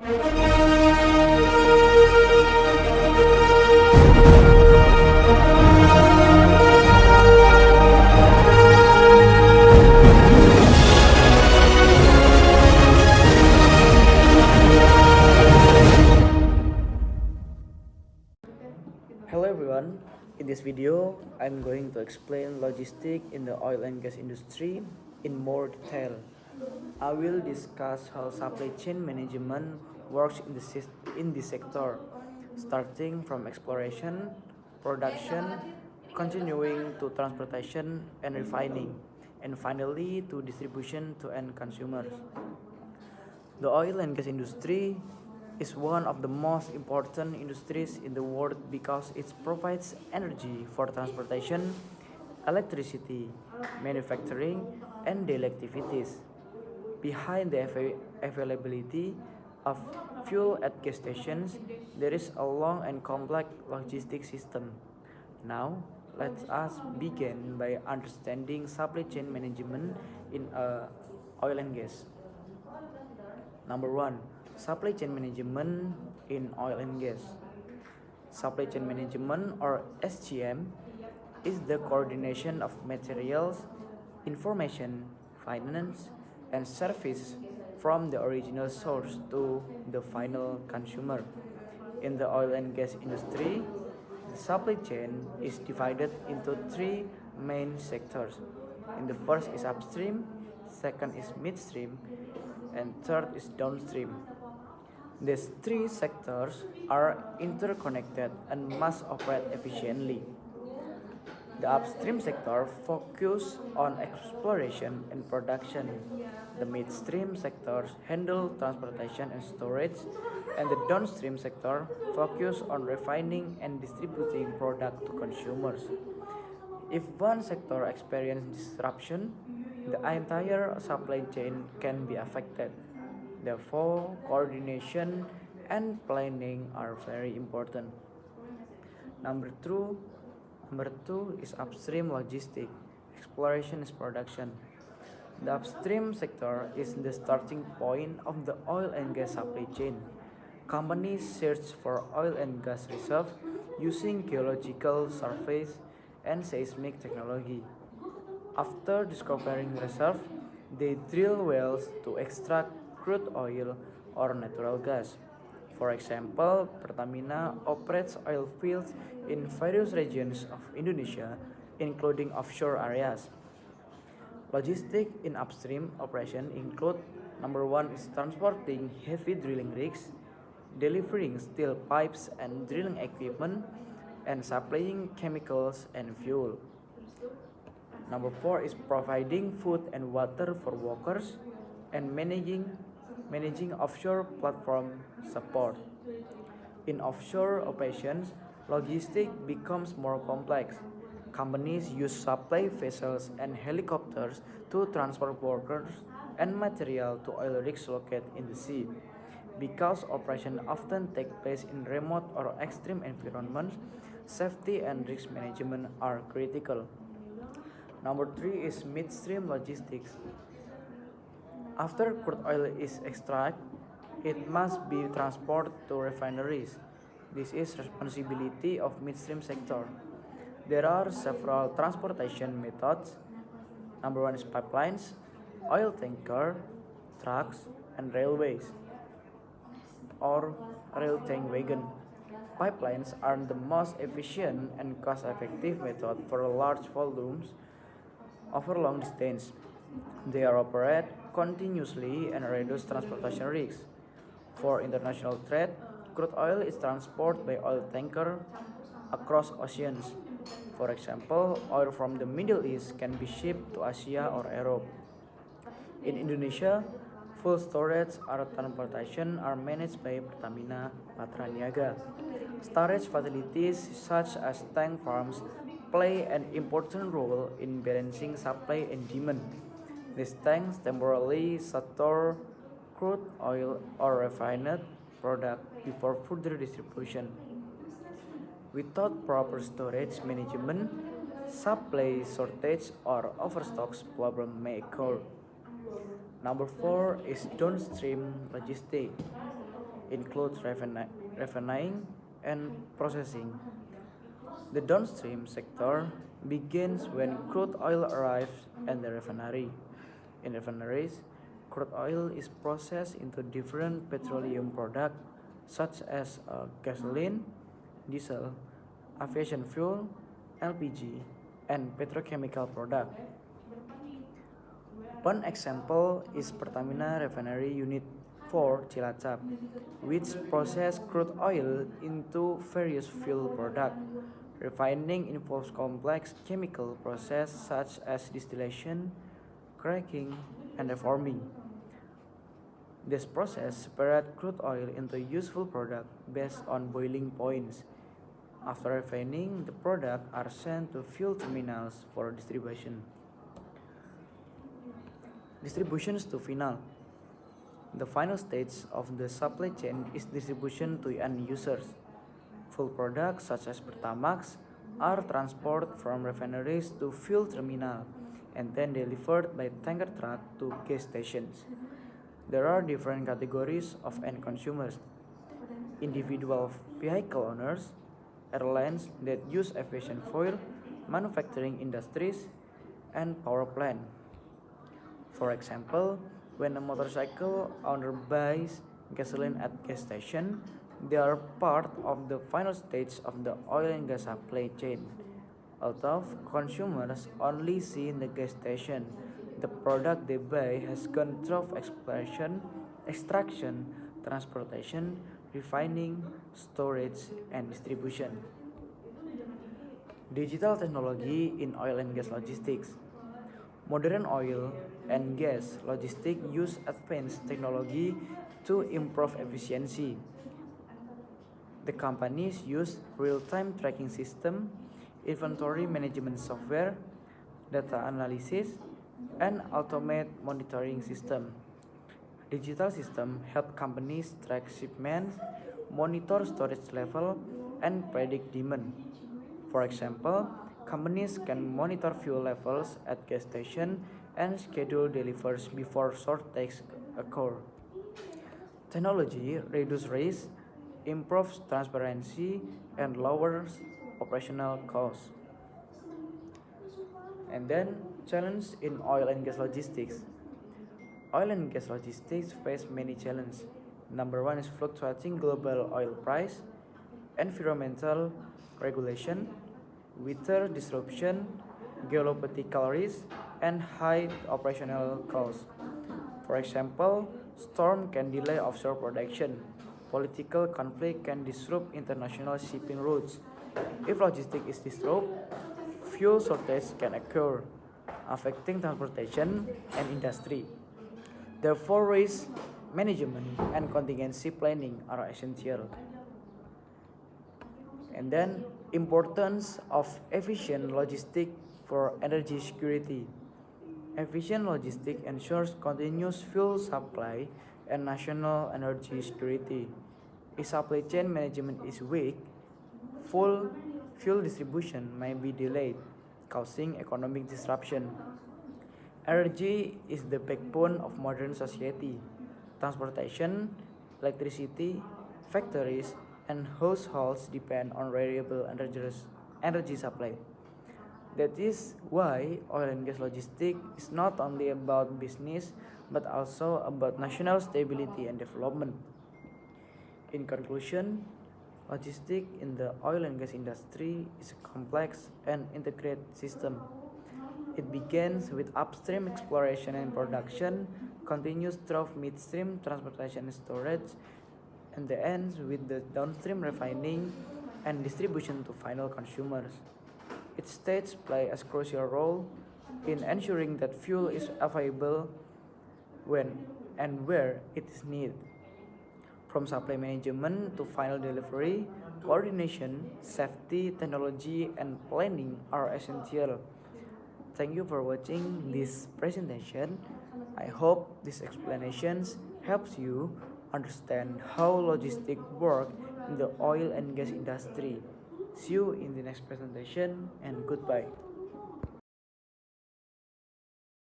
Hello everyone, in this video I'm going to explain logistics in the oil and gas industry in more detail. I will discuss how supply chain management works in this sector, starting from exploration, production, continuing to transportation and refining, and finally to distribution to end consumers. The oil and gas industry is one of the most important industries in the world because it provides energy for transportation, electricity, manufacturing, and daily activities. Behind the availability of fuel at gas stations, there is a long and complex logistics system. Now, let us begin by understanding supply chain management in oil and gas. Number one, supply chain management in oil and gas. Supply chain management or SCM is the coordination of materials, information, finance, and service from the original source to the final consumer. In the oil and gas industry, the supply chain is divided into three main sectors. In the first is upstream, second is midstream, and third is downstream. These three sectors are interconnected and must operate efficiently. The upstream sector focuses on exploration and production. The midstream sectors handle transportation and storage, and the downstream sector focuses on refining and distributing product to consumers. If one sector experiences disruption, the entire supply chain can be affected. Therefore, coordination and planning are very important. Number two, Number two is upstream logistics. Exploration is production. The upstream sector is the starting point of the oil and gas supply chain. Companies search for oil and gas reserves using geological surveys and seismic technology. After discovering reserve, they drill wells to extract crude oil or natural gas. For example, Pertamina operates oil fields in various regions of Indonesia, including offshore areas. Logistics in upstream operation include number one is transporting heavy drilling rigs, delivering steel pipes and drilling equipment, and supplying chemicals and fuel. Number four is providing food and water for workers and managing offshore platform support. In offshore operations, logistics becomes more complex. Companies use supply vessels and helicopters to transport workers and material to oil rigs located in the sea. Because operations often take place in remote or extreme environments, safety and risk management are critical. Number three is midstream logistics. After crude oil is extracted, it must be transported to refineries. This is responsibility of midstream sector. There are several transportation methods. Number one is pipelines, oil tanker, trucks, and railways or rail tank wagon. Pipelines are the most efficient and cost-effective method for large volumes over long distance. They are operate continuously and reduce transportation risks. For international trade, crude oil is transported by oil tanker across oceans. For example, oil from the Middle East can be shipped to Asia or Europe. In Indonesia, full storage or transportation are managed by Pertamina Patraniaga. Storage facilities such as tank farms play an important role in balancing supply and demand. These tanks temporarily store crude oil or refined product before further distribution. Without proper storage management, supply shortage or overstocks problem may occur. Number four is downstream logistics. includes refining and processing. The downstream sector begins when crude oil arrives at the refinery. In refineries, crude oil is processed into different petroleum products such as gasoline, diesel, aviation fuel, LPG, and petrochemical products. One example is Pertamina Refinery Unit 4 Cilacap, which process crude oil into various fuel products. Refining involves complex chemical process such as distillation, cracking, and reforming. This process separates crude oil into useful product based on boiling points. After refining, the products are sent to fuel terminals for distribution. Distributions to final. The final stage of the supply chain is distribution to end users. Fuel products such as Pertamax are transported from refineries to fuel terminal and then delivered by tanker truck to gas stations. There are different categories of end consumers: individual vehicle owners, airlines that use aviation fuel, manufacturing industries, and power plant. For example, when a motorcycle owner buys gasoline at gas station, they are part of the final stage of the oil and gas supply chain. Although consumers only see in the gas station, the product they buy has gone through exploration, extraction, transportation, refining, storage, and distribution. Digital technology in oil and gas logistics. Modern oil and gas logistics use advanced technology to improve efficiency. The companies use real-time tracking system, inventory management software, data analysis, and automate monitoring system. Digital system help companies track shipments, monitor storage level, and predict demand. For example, companies can monitor fuel levels at gas station and schedule deliveries before shortages occur. Technology reduces risk, improves transparency, and lowers operational costs. And then, challenge in oil and gas logistics. Oil and gas logistics face many challenges. Number one is fluctuating global oil price, environmental regulation, weather disruption, geopolitical risk, and high operational costs. For example, storm can delay offshore production. Political conflict can disrupt international shipping routes. If logistics is disrupted, fuel shortage can occur, affecting transportation and industry. Therefore, risk management and contingency planning are essential. And then, importance of efficient logistics for energy security. Efficient logistics ensures continuous fuel supply and national energy security. If supply chain management is weak, full fuel distribution may be delayed, causing economic disruption. Energy is the backbone of modern society. Transportation, electricity, factories, and households depend on reliable energy supply. That is why oil and gas logistics is not only about business but also about national stability and development. In conclusion, logistics in the oil and gas industry is a complex and integrated system. It begins with upstream exploration and production, continues through midstream transportation and storage, and ends with the downstream refining and distribution to final consumers. Each stage plays a crucial role in ensuring that fuel is available when and where it is needed. From supply management to final delivery, coordination, safety, technology, and planning are essential. Thank you for watching this presentation. I hope these explanations helps you understand how logistics work in the oil and gas industry. See you in the next presentation and goodbye.